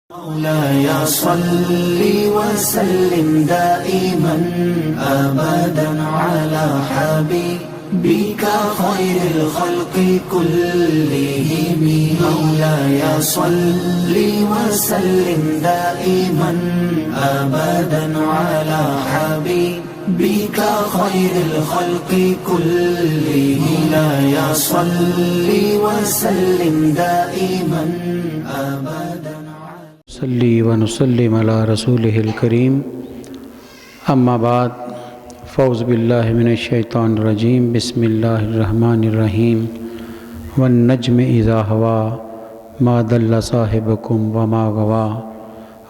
مولاي صل وسلم دائما أبدا على حبيبك خير الخلق كلهم. مولاي صل وسلم دائما أبدا على حبيبك خير الخلق كلهم. مولاي صل وسلم دائما أبدا. صلی و نسلم علی رسولہ الکریم. اما بعد فاعوذ باللہ من الشیطان الرجیم. بسم اللہ الرحمن الرحیم. والنجم اذا ہوا ما ضل صاحبکم وما غوا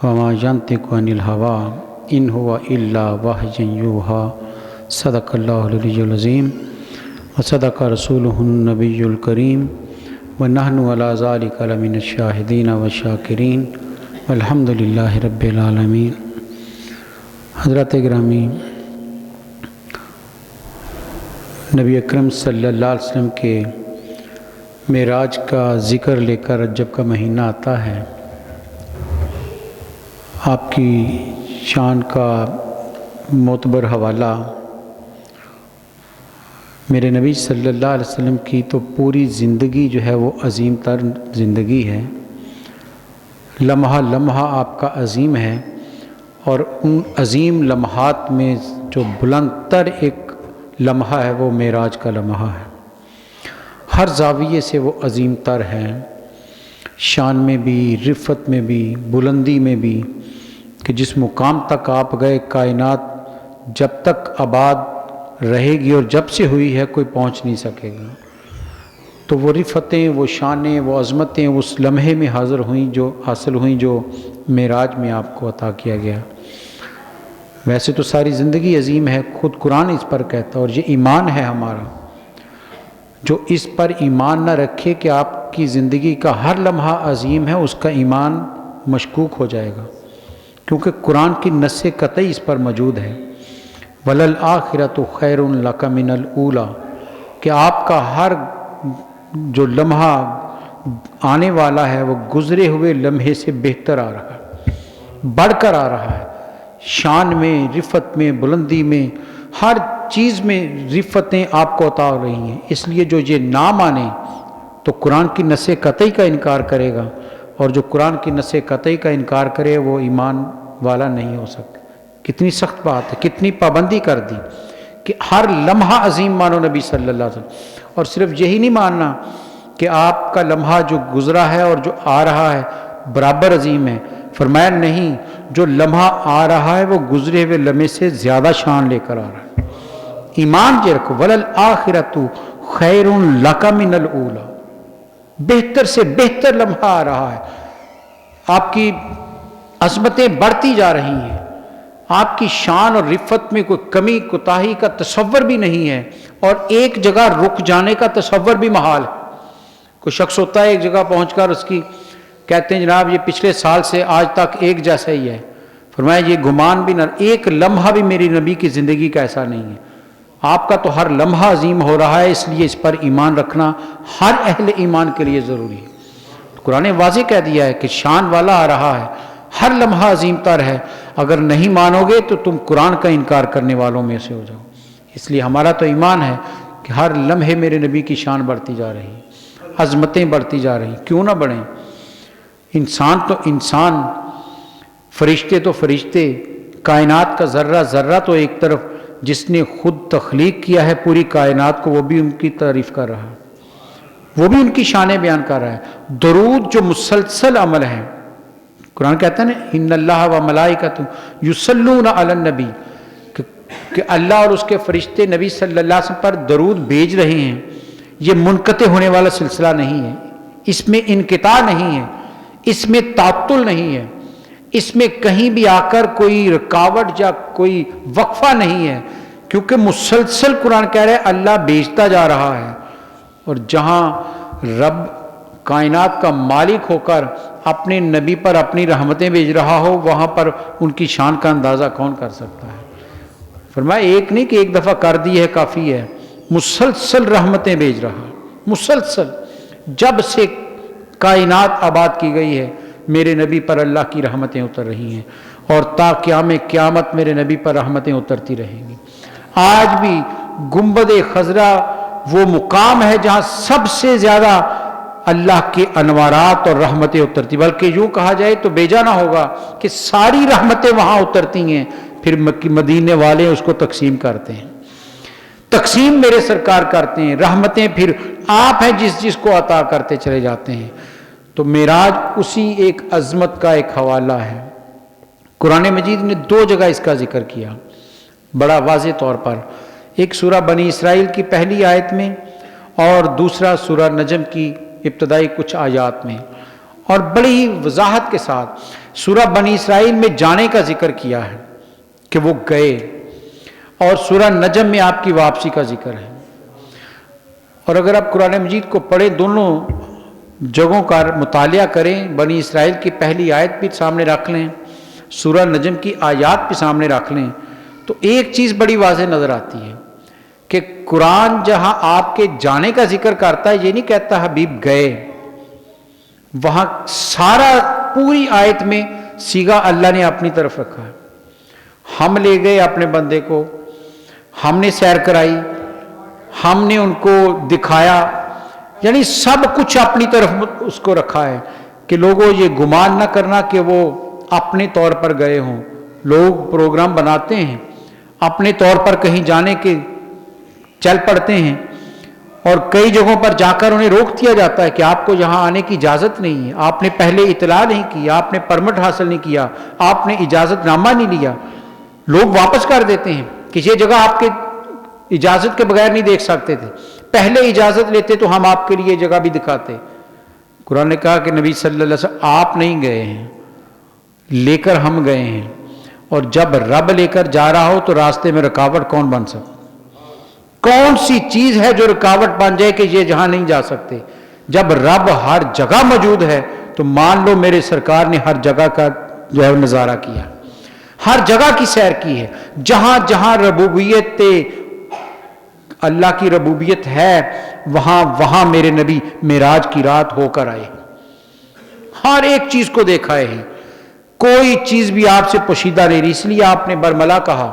وما ینطق عن الہوی ان هو الا وحی یوحی. صدق اللہ العلی العظیم وصدق رسولہ النبی الکریم ونحن علی ذلک لمن الشاہدین والشاکرین الحمد للہ رب العالمین. حضرات گرامی، نبی اکرم صلی اللہ علیہ وسلم کے معراج کا ذکر لے کر رجب کا مہینہ آتا ہے. آپ کی شان کا معتبر حوالہ میرے نبی صلی اللہ علیہ وسلم کی تو پوری زندگی جو ہے وہ عظیم تر زندگی ہے. لمحہ لمحہ آپ کا عظیم ہے، اور ان عظیم لمحات میں جو بلند تر ایک لمحہ ہے وہ معراج کا لمحہ ہے. ہر زاویے سے وہ عظیم تر ہے، شان میں بھی، رفت میں بھی، بلندی میں بھی، کہ جس مقام تک آپ گئے کائنات جب تک آباد رہے گی اور جب سے ہوئی ہے کوئی پہنچ نہیں سکے گا. تو وہ رفتیں، وہ شانیں، وہ عظمتیں اس لمحے میں حاصل ہوئیں جو معراج میں آپ کو عطا کیا گیا. ویسے تو ساری زندگی عظیم ہے، خود قرآن اس پر کہتا ہے، اور یہ ایمان ہے ہمارا. جو اس پر ایمان نہ رکھے کہ آپ کی زندگی کا ہر لمحہ عظیم ہے، اس کا ایمان مشکوک ہو جائے گا، کیونکہ قرآن کی نص قطعی اس پر موجود ہے. وَلَلْآخِرَةُ خَيْرٌ لَكَ مِنَ الْأُولَىٰ، کہ آپ کا ہر جو لمحہ آنے والا ہے وہ گزرے ہوئے لمحے سے بہتر آ رہا ہے، بڑھ کر آ رہا ہے. شان میں، رفت میں، بلندی میں، ہر چیز میں رفتیں آپ کو عطا ہو رہی ہیں. اس لیے جو یہ نہ مانے تو قرآن کی نص قطعی کا انکار کرے گا، اور جو قرآن کی نص قطعی کا انکار کرے وہ ایمان والا نہیں ہو سکتا. کتنی سخت بات ہے، کتنی پابندی کر دی کہ ہر لمحہ عظیم مانو نبی صلی اللہ علیہ وسلم. اور صرف یہی نہیں ماننا کہ آپ کا لمحہ جو گزرا ہے اور جو آ رہا ہے برابر عظیم ہے. فرمایا نہیں، جو لمحہ آ رہا ہے وہ گزرے ہوئے لمحے سے زیادہ شان لے کر آ رہا ہے. ایمان یہ رکھو، وَلَلْآخِرَةُ خَيْرٌ لَكَ مِنَ الْأُولَىٰ، بہتر سے بہتر لمحہ آ رہا ہے. آپ کی عظمتیں بڑھتی جا رہی ہیں، آپ کی شان اور رفت میں کوئی کمی کوتاہی کا تصور بھی نہیں ہے، اور ایک جگہ رک جانے کا تصور بھی محال ہے. کوئی شخص ہوتا ہے ایک جگہ پہنچ کر اس کی کہتے ہیں جناب یہ پچھلے سال سے آج تک ایک جیسا ہی ہے. فرمایا یہ گمان بھی نہ، ایک لمحہ بھی میری نبی کی زندگی کا ایسا نہیں ہے. آپ کا تو ہر لمحہ عظیم ہو رہا ہے، اس لیے اس پر ایمان رکھنا ہر اہل ایمان کے لیے ضروری ہے. قرآن واضح کہہ دیا ہے کہ شان والا آ رہا ہے، ہر لمحہ عظیم تر ہے. اگر نہیں مانو گے تو تم قرآن کا انکار کرنے والوں میں سے ہو جاؤ. اس لیے ہمارا تو ایمان ہے کہ ہر لمحے میرے نبی کی شان بڑھتی جا رہی، عظمتیں بڑھتی جا رہی. کیوں نہ بڑھیں؟ انسان تو انسان، فرشتے تو فرشتے، کائنات کا ذرہ ذرہ تو ایک طرف جس نے خود تخلیق کیا ہے پوری کائنات کو، وہ بھی ان کی تعریف کر رہا ہے، وہ بھی ان کی شانیں بیان کر رہا ہے. درود جو مسلسل عمل ہے، قرآن کہتا ہے نا ان اللہ و ملائکۃ یصلون علی النبی، کہ اللہ اور اس کے فرشتے نبی صلی اللہ علیہ وسلم پر درود بھیج رہے ہیں. یہ منقطع ہونے والا سلسلہ نہیں ہے، اس میں انقطاع نہیں ہے، اس میں تعطل نہیں ہے، اس میں کہیں بھی آ کر کوئی رکاوٹ یا کوئی وقفہ نہیں ہے، کیونکہ مسلسل قرآن کہہ رہے ہیں اللہ بھیجتا جا رہا ہے. اور جہاں رب کائنات کا مالک ہو کر اپنے نبی پر اپنی رحمتیں بھیج رہا ہو، وہاں پر ان کی شان کا اندازہ کون کر سکتا ہے. فرمایا ایک نہیں کہ ایک دفعہ کر دی ہے کافی ہے، مسلسل رحمتیں بھیج رہا، مسلسل جب سے کائنات آباد کی گئی ہے، میرے نبی پر اللہ کی رحمتیں اتر رہی ہیں اور تا قیام قیامت میرے نبی پر رحمتیں اترتی رہیں گی۔ آج بھی گنبد خضرا وہ مقام ہے جہاں سب سے زیادہ اللہ کے انوارات اور رحمتیں اترتی، بلکہ یوں کہا جائے تو بیجا نہ ہوگا کہ ساری رحمتیں وہاں اترتی ہیں، پھر مدینے والے اس کو تقسیم کرتے ہیں، تقسیم میرے سرکار کرتے ہیں، رحمتیں پھر آپ ہیں جس کو عطا کرتے چلے جاتے ہیں۔ تو معراج اسی ایک عظمت کا ایک حوالہ ہے۔ قرآن مجید نے 2 جگہ اس کا ذکر کیا بڑا واضح طور پر، ایک سورہ بنی اسرائیل کی پہلی آیت میں اور دوسرا سورہ نجم کی ابتدائی کچھ آیات میں، اور بڑی ہی وضاحت کے ساتھ سورہ بنی اسرائیل میں جانے کا ذکر کیا ہے کہ وہ گئے، اور سورہ نجم میں آپ کی واپسی کا ذکر ہے۔ اور اگر آپ قرآن مجید کو پڑھیں، دونوں جگہوں کا مطالعہ کریں، بنی اسرائیل کی پہلی آیت بھی سامنے رکھ لیں، سورہ نجم کی آیات بھی سامنے رکھ لیں، تو ایک چیز بڑی واضح نظر آتی ہے کہ قرآن جہاں آپ کے جانے کا ذکر کرتا ہے، یہ نہیں کہتا حبیب گئے، وہاں سارا پوری آیت میں صیغہ اللہ نے اپنی طرف رکھا ہے۔ ہم لے گئے اپنے بندے کو، ہم نے سیر کرائی، ہم نے ان کو دکھایا، یعنی سب کچھ اپنی طرف اس کو رکھا ہے کہ لوگوں یہ گمان نہ کرنا کہ وہ اپنے طور پر گئے ہوں۔ لوگ پروگرام بناتے ہیں اپنے طور پر کہیں جانے کے، چل پڑتے ہیں، اور کئی جگہوں پر جا کر انہیں روک دیا جاتا ہے کہ آپ کو یہاں آنے کی اجازت نہیں ہے، آپ نے پہلے اطلاع نہیں کی، آپ نے پرمٹ حاصل نہیں کیا، آپ نے اجازت نامہ نہیں لیا، لوگ واپس کر دیتے ہیں کہ یہ جگہ آپ کے اجازت کے بغیر نہیں دیکھ سکتے تھے، پہلے اجازت لیتے تو ہم آپ کے لیے جگہ بھی دکھاتے۔ قرآن نے کہا کہ نبی صلی اللہ علیہ وسلم آپ نہیں گئے ہیں، لے کر ہم گئے ہیں، اور جب رب لے کر جا رہا ہو تو راستے میں رکاوٹ کون بن سکتا؟ کون سی چیز ہے جو رکاوٹ بن جائے کہ یہ جہاں نہیں جا سکتے؟ جب رب ہر جگہ موجود ہے تو مان لو میرے سرکار نے ہر جگہ کا جو ہے نظارہ کیا، ہر جگہ کی سیر کی ہے، جہاں جہاں ربوبیت اللہ کی ربوبیت ہے وہاں وہاں میرے نبی معراج کی رات ہو کر آئے، ہر ایک چیز کو دیکھا ہے، کوئی چیز بھی آپ سے پوشیدہ نہیں رہی۔ اس لیے آپ نے برملا کہا،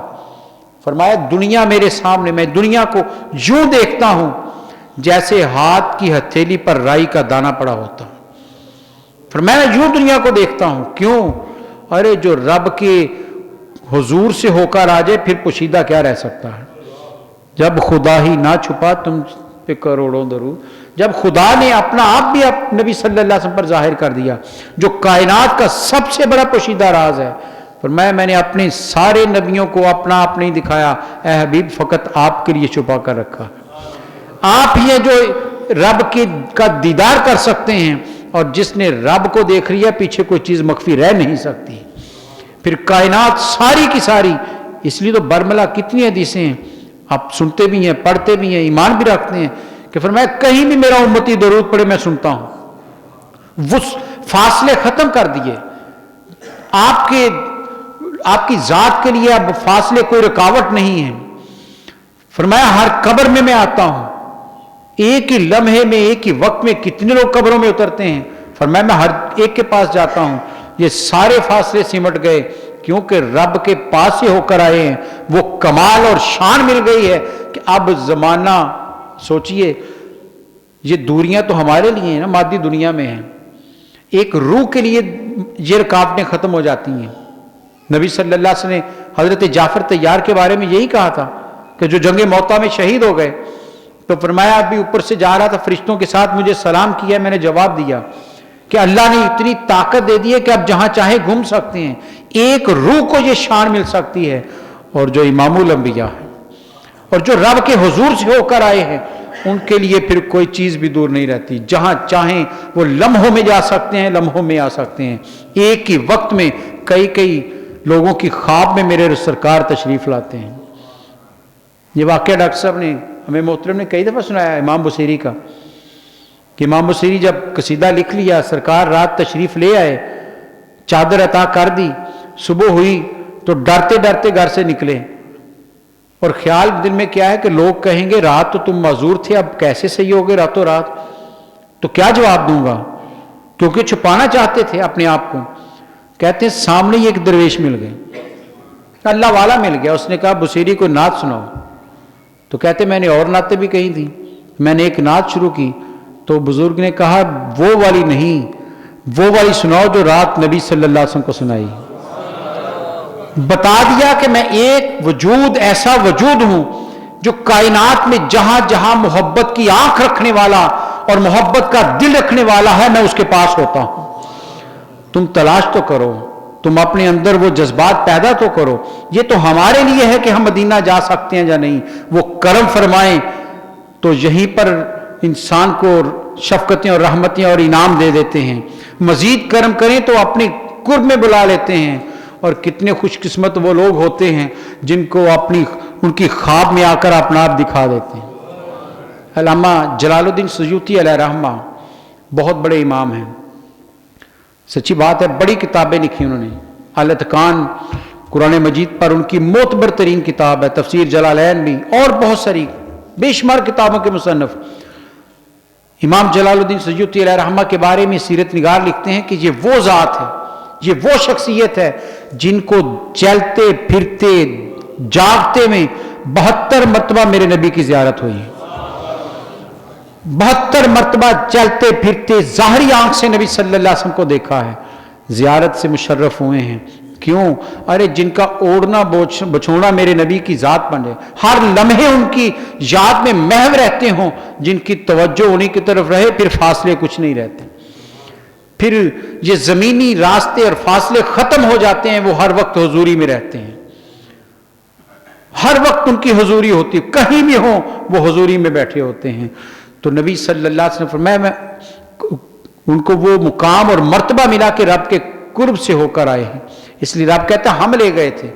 فرمایا دنیا میرے سامنے، میں دنیا کو یوں دیکھتا ہوں جیسے ہاتھ کی ہتھیلی پر رائی کا دانہ پڑا ہوتا ہوں، فرمایا یوں دنیا کو دیکھتا ہوں۔ کیوں؟ ارے جو رب کے حضور سے ہو کر آ جائے پھر پوشیدہ کیا رہ سکتا ہے؟ جب خدا ہی نہ چھپا تم پہ کروڑوں درود، جب خدا نے اپنا آپ بھی نبی صلی اللہ علیہ وسلم پر ظاہر کر دیا جو کائنات کا سب سے بڑا پوشیدہ راز ہے، فرمایا میں نے اپنے سارے نبیوں کو اپنا آپ نہیں دکھایا، اے حبیب فقط آپ کے لیے چھپا کر رکھا، آپ ہی ہیں جو رب کا دیدار کر سکتے ہیں، اور جس نے رب کو دیکھ لیا پیچھے کوئی چیز مخفی رہ نہیں سکتی۔ پھر کائنات ساری کی ساری، اس لیے تو برملا کتنی حدیثیں ہیں، آپ سنتے بھی ہیں، پڑھتے بھی ہیں، ایمان بھی رکھتے ہیں کہ فرمایا کہیں بھی میرا امتی درود پڑھے میں سنتا ہوں۔ وہ فاصلے ختم کر دیے، آپ کی ذات کے لیے اب فاصلے کوئی رکاوٹ نہیں ہے۔ فرمایا ہر قبر میں آتا ہوں، ایک ہی لمحے میں ایک ہی وقت میں کتنے لوگ قبروں میں اترتے ہیں، فرمایا میں ہر ایک کے پاس جاتا ہوں، یہ سارے فاصلے سمٹ گئے کیونکہ رب کے پاس سے ہو کر آئے ہیں، وہ کمال اور شان مل گئی ہے کہ اب زمانہ سوچئے، یہ دوریاں تو ہمارے لیے ہیں نا، مادی دنیا میں ہیں، ایک روح کے لیے یہ رکاوٹیں ختم ہو جاتی ہیں۔ نبی صلی اللہ علیہ وسلم نے حضرت جعفر طیار کے بارے میں یہی کہا تھا کہ جو جنگ موتا میں شہید ہو گئے، تو فرمایا ابھی اوپر سے جا رہا تھا، فرشتوں کے ساتھ مجھے سلام کیا، میں نے جواب دیا کہ اللہ نے اتنی طاقت دے دی ہے کہ اب جہاں چاہے گھوم سکتے ہیں، ایک روح کو یہ شان مل سکتی ہے، اور جو امام الانبیاء ہے اور جو رب کے حضور سے ہو کر آئے ہیں ان کے لیے پھر کوئی چیز بھی دور نہیں رہتی، جہاں چاہیں وہ لمحوں میں جا سکتے ہیں، لمحوں میں آ سکتے ہیں، ایک ہی وقت میں کئی لوگوں کی خواب میں میرے سرکار تشریف لاتے ہیں۔ یہ واقعہ ڈاکٹر صاحب نے ہمیں محترم نے کئی دفعہ سنایا امام بصیری کا کہ امام بصیری جب قصیدہ لکھ لیا، سرکار رات تشریف لے آئے، چادر عطا کر دی، صبح ہوئی تو ڈرتے ڈرتے گھر سے نکلے، اور خیال دل میں کیا ہے کہ لوگ کہیں گے رات تو تم معذور تھے، اب کیسے صحیح ہوگے راتوں رات، تو کیا جواب دوں گا؟ کیونکہ چھپانا چاہتے تھے اپنے آپ کو. کہتے ہیں سامنے ہی ایک درویش مل گئے, اللہ والا مل گیا. اس نے کہا بصیری کو نعت سناؤ. تو کہتے میں نے اور نعتیں بھی کہی تھیں. میں نے ایک نعت شروع کی تو بزرگ نے کہا وہ والی نہیں, وہ والی سناؤ جو رات نبی صلی اللہ علیہ وسلم کو سنائی. بتا دیا کہ میں ایک وجود, ایسا وجود ہوں جو کائنات میں جہاں جہاں محبت کی آنکھ رکھنے والا اور محبت کا دل رکھنے والا ہے میں اس کے پاس ہوتا ہوں. تم تلاش تو کرو, تم اپنے اندر وہ جذبات پیدا تو کرو. یہ تو ہمارے لیے ہے کہ ہم مدینہ جا سکتے ہیں یا نہیں. وہ کرم فرمائیں تو یہیں پر انسان کو شفقتیں اور رحمتیں اور انعام دے دیتے ہیں. مزید کرم کریں تو اپنے قرب میں بلا لیتے ہیں. اور کتنے خوش قسمت وہ لوگ ہوتے ہیں جن کو ان کی خواب میں آ کر اپنا آپ دکھا دیتے ہیں. علامہ جلال الدین سیوطی علیہ رحمہ بہت بڑے امام ہیں, سچی بات ہے, بڑی کتابیں لکھی انہوں نے. الاتقان قرآن مجید پر ان کی معتبر ترین کتاب ہے, تفسیر جلالین بھی, اور بہت ساری بے شمار کتابوں کے مصنف. امام جلال الدین سیوطی علیہ رحمہ کے بارے میں سیرت نگار لکھتے ہیں کہ یہ وہ ذات ہے, یہ وہ شخصیت ہے جن کو چلتے پھرتے جاگتے میں 72 مرتبہ میرے نبی کی زیارت ہوئی ہے. 72 مرتبہ چلتے پھرتے ظاہری آنکھ سے نبی صلی اللہ علیہ وسلم کو دیکھا ہے, زیارت سے مشرف ہوئے ہیں. کیوں؟ ارے جن کا اوڑھنا بچھونا میرے نبی کی ذات بن جائے, ہر لمحے ان کی یاد میں محو رہتے ہوں, جن کی توجہ انہیں کی طرف رہے, پھر فاصلے کچھ نہیں رہتے. پھر یہ زمینی راستے اور فاصلے ختم ہو جاتے ہیں, وہ ہر وقت حضوری میں رہتے ہیں. ہر وقت ان کی حضوری ہوتی ہے, کہیں بھی ہوں وہ حضوری میں بیٹھے ہوتے ہیں. تو نبی صلی اللہ علیہ وسلم فرمایا میں ان کو وہ مقام اور مرتبہ ملا کہ رب کے قرب سے ہو کر آئے ہیں. اس لیے رب کہتا ہے ہم لے گئے تھے,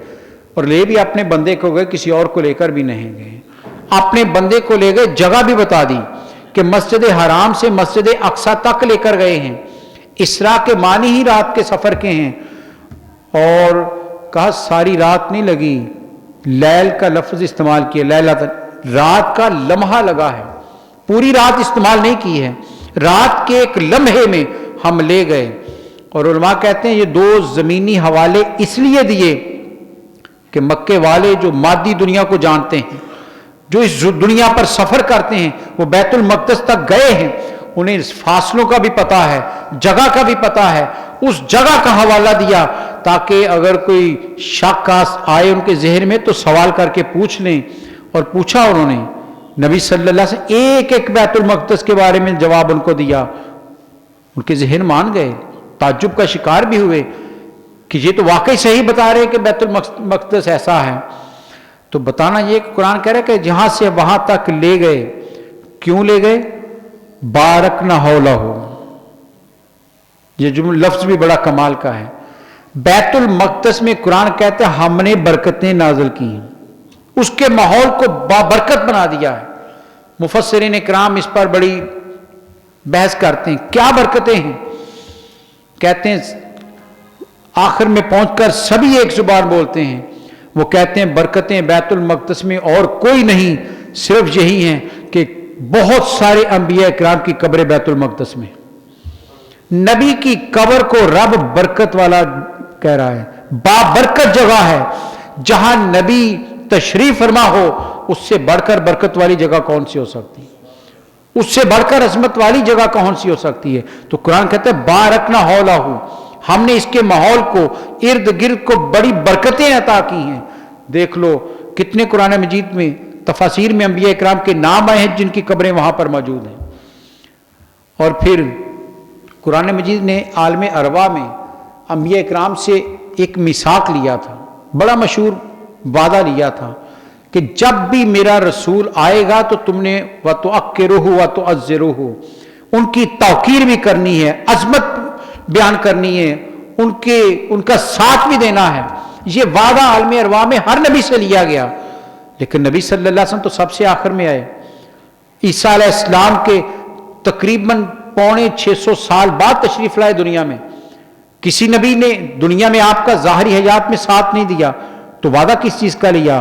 اور لے بھی اپنے بندے کو گئے, کسی اور کو لے کر بھی نہیں گئے. اپنے بندے کو لے گئے, جگہ بھی بتا دی کہ مسجد حرام سے مسجد اقصی تک لے کر گئے ہیں. اسراء کے معنی ہی رات کے سفر کے ہیں, اور کہا ساری رات نہیں لگی, لیل کا لفظ استعمال کیا, لیلۃ, رات کا لمحہ لگا ہے, پوری رات استعمال نہیں کی ہے, رات کے ایک لمحے میں ہم لے گئے. اور علماء کہتے ہیں یہ 2 زمینی حوالے اس لیے دیے کہ مکے والے جو مادی دنیا کو جانتے ہیں, جو اس دنیا پر سفر کرتے ہیں, وہ بیت المقدس تک گئے ہیں, انہیں فاصلوں کا بھی پتا ہے, جگہ کا بھی پتا ہے, اس جگہ کا حوالہ دیا تاکہ اگر کوئی شک آئے ان کے ذہن میں تو سوال کر کے پوچھ لیں. اور پوچھا انہوں نے نبی صلی اللہ علیہ وسلم ایک ایک بیت المقدس کے بارے میں جواب ان کو دیا, ان کے ذہن مان گئے, تعجب کا شکار بھی ہوئے کہ یہ تو واقعی صحیح بتا رہے کہ بیت المقدس ایسا ہے. تو بتانا یہ کہ قرآن کہہ رہا ہے کہ جہاں سے وہاں تک لے گئے, کیوں لے گئے؟ بارکنا حولہ ہو. یہ جملہ لفظ بھی بڑا کمال کا ہے. بیت المقدس میں قرآن کہتا ہے ہم نے برکتیں نازل کی ہیں, اس کے ماحول کو بابرکت بنا دیا ہے. مفسرین کرام اس پر بڑی بحث کرتے ہیں, کیا برکتیں ہیں؟ کہتے ہیں آخر میں پہنچ کر سبھی ایک زبان بولتے ہیں, وہ کہتے ہیں برکتیں بیت المقدس میں اور کوئی نہیں, صرف یہی ہیں کہ بہت سارے انبیاء کرام کی قبر بیت المقدس میں. نبی کی قبر کو رب برکت والا کہہ رہا ہے, بابرکت جگہ ہے. جہاں نبی تشریف فرما ہو اس سے بڑھ کر برکت والی جگہ کون سی ہو سکتی ہے؟ اس سے بڑھ کر عظمت والی جگہ کون سی ہو سکتی ہے؟ تو قرآن کہتا ہے بارکنا حولہ ہو, ہم نے اس کے ماحول کو, ارد گرد کو بڑی برکتیں عطا کی ہیں. دیکھ لو کتنے قرآن مجید میں تفاسیر میں انبیاء کرام کے نام آئے ہیں جن کی قبریں وہاں پر موجود ہیں. اور پھر قرآن مجید نے عالم ارواح میں انبیاء کرام سے ایک میثاق لیا تھا, بڑا مشہور وعدہ لیا تھا کہ جب بھی میرا رسول آئے گا تو تم نے وَتُعَقِّرُهُ وَتُعَزِّرُهُ, ان کی توقیر بھی کرنی ہے, عظمت بیان کرنی ہے, ان کا ساتھ بھی دینا ہے. یہ وعدہ عالم ارواح میں ہر نبی سے لیا گیا, لیکن نبی صلی اللہ علیہ وسلم تو سب سے آخر میں آئے. عیسیٰ علیہ السلام کے تقریباً 650 سال بعد تشریف لائے دنیا میں. کسی نبی نے دنیا میں آپ کا ظاہری حیات میں ساتھ نہیں دیا, تو وعدہ کس چیز کا لیا؟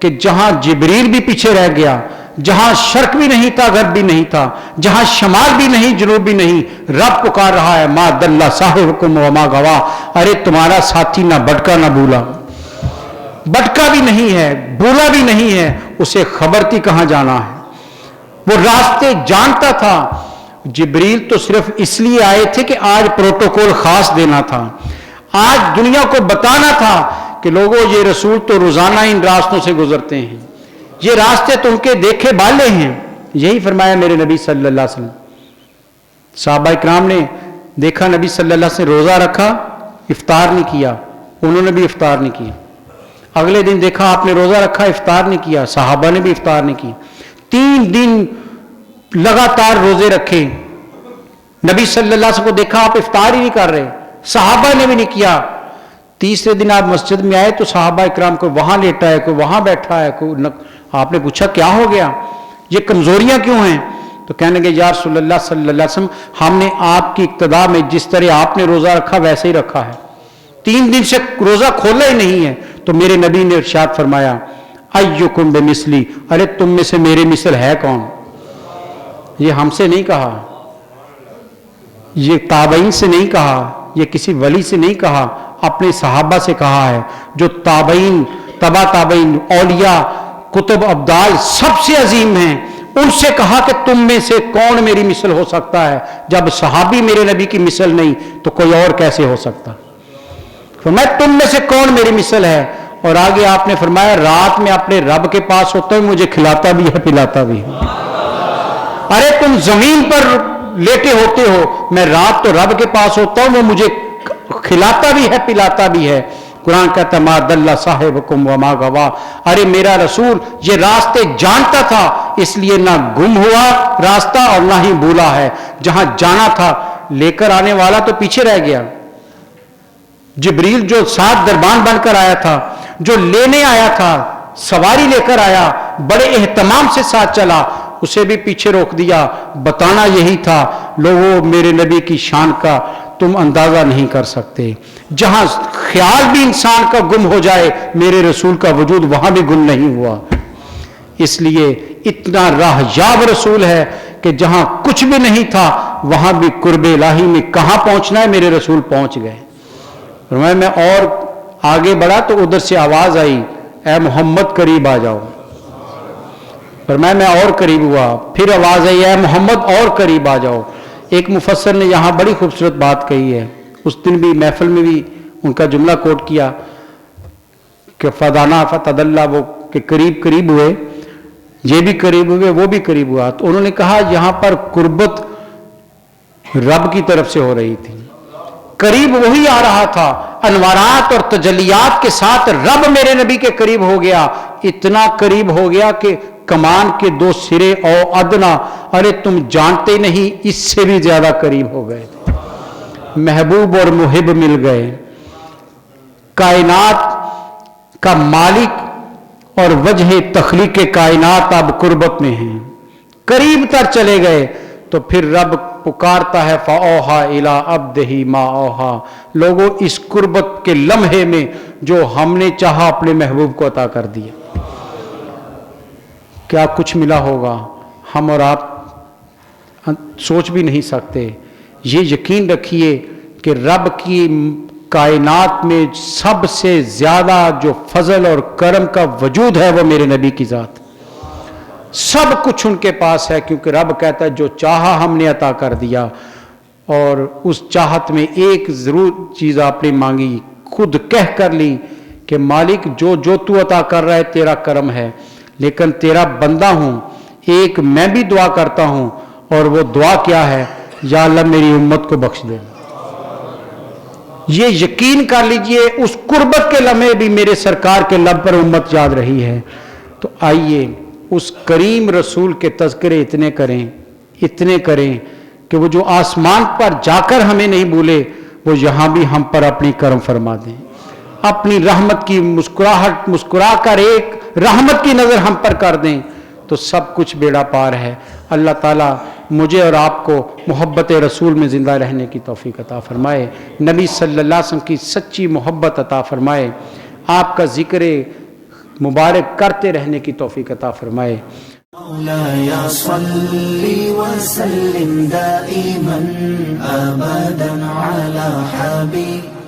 کہ جہاں جبریل بھی پیچھے رہ گیا، جہاں شرق بھی نہیں تھا غرب بھی نہیں تھا، جہاں شمال بھی نہیں جنوب بھی نہیں، رب پکار رہا ہے ما دل صاحبکم وما غوا، ارے تمہارا ساتھی نہ بھٹکا نہ بھولا، بھٹکا بھی نہیں ہے بھولا بھی نہیں ہے، اسے خبر تھی کہاں جانا ہے، وہ راستے جانتا تھا۔ جبریل تو صرف اس لیے آئے تھے کہ آج پروٹوکول خاص دینا تھا، آج دنیا کو بتانا تھا کہ لوگوں یہ رسول تو روزانہ ان راستوں سے گزرتے ہیں، یہ راستے تو ان کے دیکھے بالے ہیں۔ یہی فرمایا میرے نبی صلی اللہ علیہ وسلم۔ صحابہ کرام نے دیکھا نبی صلی اللہ علیہ وسلم نے روزہ رکھا، افطار نہیں کیا، انہوں نے بھی افطار نہیں کیا۔ اگلے دن دیکھا آپ نے روزہ رکھا، افطار نہیں کیا، صحابہ نے بھی افطار نہیں کی۔ 3 دن لگاتار روزے رکھے، نبی صلی اللہ علیہ وسلم کو دیکھا آپ افطار ہی نہیں کر رہے، صحابہ نے بھی نہیں کیا۔ تیسرے دن آپ مسجد میں آئے تو صحابہ اکرام کوئی وہاں لیٹا ہے، کوئی وہاں بیٹھا ہے، آپ نے پوچھا کیا ہو گیا، یہ کمزوریاں کیوں ہیں؟ تو کہنے لگے یا رسول اللہ صلی اللہ علیہ وسلم، ہم نے آپ کی اقتداء میں جس طرح آپ نے روزہ رکھا ویسے ہی رکھا ہے، 3 دن سے روزہ کھولا ہی نہیں ہے۔ تو میرے نبی نے ارشاد فرمایا ایکم بمثلی، ارے تم میں سے میرے مثل ہے کون؟ یہ ہم سے نہیں کہا، یہ تابعین سے نہیں کہا، یہ کسی ولی سے نہیں کہا، اپنے صحابہ سے کہا ہے، جو تابعین تبا تابعین اولیاء کتب ابدال سب سے عظیم ہیں، ان سے کہا کہ تم میں سے کون میری مثل ہو سکتا ہے؟ جب صحابی میرے نبی کی مثل نہیں تو کوئی اور کیسے ہو سکتا؟ فرمایا تم میں سے کون میری مثل ہے؟ اور آگے آپ نے فرمایا رات میں اپنے رب کے پاس ہوتا ہوں، مجھے کھلاتا بھی ہے پلاتا بھی ہے۔ ارے تم زمین پر لیٹے ہوتے ہو، میں رات تو رب کے پاس ہوتا ہوں، وہ مجھے کھلاتا بھی ہے پلاتا بھی ہے۔ قرآن کہتا ما دل صاحبکم وما غوا، ارے میرا رسول یہ راستے جانتا تھا، اس لیے نہ گم ہوا راستہ اور نہ ہی بھولا ہے، جہاں جانا تھا لے کر آنے والا تو پیچھے رہ گیا۔ جبریل جو ساتھ دربان بن کر آیا تھا، جو لینے آیا تھا، سواری لے کر آیا، بڑے اہتمام سے ساتھ چلا، اسے بھی پیچھے روک دیا۔ بتانا یہی تھا لوگوں میرے نبی کی شان کا تم اندازہ نہیں کر سکتے، جہاں خیال بھی انسان کا گم ہو جائے میرے رسول کا وجود وہاں بھی گم نہیں ہوا۔ اس لیے اتنا راہ یاب رسول ہے کہ جہاں کچھ بھی نہیں تھا وہاں بھی قرب الہی میں کہاں پہنچنا ہے میرے رسول پہنچ گئے۔ میں اور آگے بڑھا تو ادھر سے آواز آئی اے محمد قریب آ جاؤ، میں اور قریب ہوا، پھر آواز آئی اے محمد اور قریب آ جاؤ۔ ایک مفسر نے یہاں بڑی خوبصورت بات کہی ہے، اس دن بھی محفل میں بھی ان کا جملہ کوٹ کیا کہ فدانا فتدلہ، وہ کہ قریب قریب ہوئے، یہ بھی قریب ہوئے وہ بھی قریب ہوا۔ تو انہوں نے کہا یہاں پر قربت رب کی طرف سے ہو رہی تھی، قریب وہی آ رہا تھا، انوارات اور تجلیات کے ساتھ رب میرے نبی کے قریب ہو گیا، اتنا قریب ہو گیا کہ کمان کے 2 سرے او ادنا، ارے تم جانتے نہیں اس سے بھی زیادہ قریب ہو گئے تھے۔ محبوب اور محب مل گئے، کائنات کا مالک اور وجہ تخلیق کائنات اب قربت میں ہیں، قریب تر چلے گئے۔ تو پھر رب پکارتا ہے فَأَوْحَىٰ إِلَىٰ عَبْدِهِ مَا أَوْحَىٰ، لوگوں اس قربت کے لمحے میں جو ہم نے چاہا اپنے محبوب کو عطا کر دیا۔ کیا کچھ ملا ہوگا ہم اور آپ سوچ بھی نہیں سکتے۔ یہ یقین رکھیے کہ رب کی کائنات میں سب سے زیادہ جو فضل اور کرم کا وجود ہے وہ میرے نبی کی ذات، سب کچھ ان کے پاس ہے، کیونکہ رب کہتا ہے جو چاہا ہم نے عطا کر دیا۔ اور اس چاہت میں ایک ضرور چیز آپ نے مانگی، خود کہہ کر لی کہ مالک جو تو عطا کر رہا ہے تیرا کرم ہے، لیکن تیرا بندہ ہوں، ایک میں بھی دعا کرتا ہوں، اور وہ دعا کیا ہے؟ یا اللہ میری امت کو بخش دے۔ یہ یقین کر لیجئے اس قربت کے لمحے بھی میرے سرکار کے لب پر امت یاد رہی ہے۔ تو آئیے اس کریم رسول کے تذکرے اتنے کریں کہ وہ جو آسمان پر جا کر ہمیں نہیں بھولے، وہ یہاں بھی ہم پر اپنی کرم فرما دیں، اپنی رحمت کی مسکرا کر ایک رحمت کی نظر ہم پر کر دیں، تو سب کچھ بیڑا پار ہے۔ اللہ تعالیٰ مجھے اور آپ کو محبت رسول میں زندہ رہنے کی توفیق عطا فرمائے، نبی صلی اللہ علیہ وسلم کی سچی محبت عطا فرمائے، آپ کا ذکر مبارک کرتے رہنے کی توفیق عطا فرمائے۔ مولاي صل وسلم دائما أبدا على حبيبك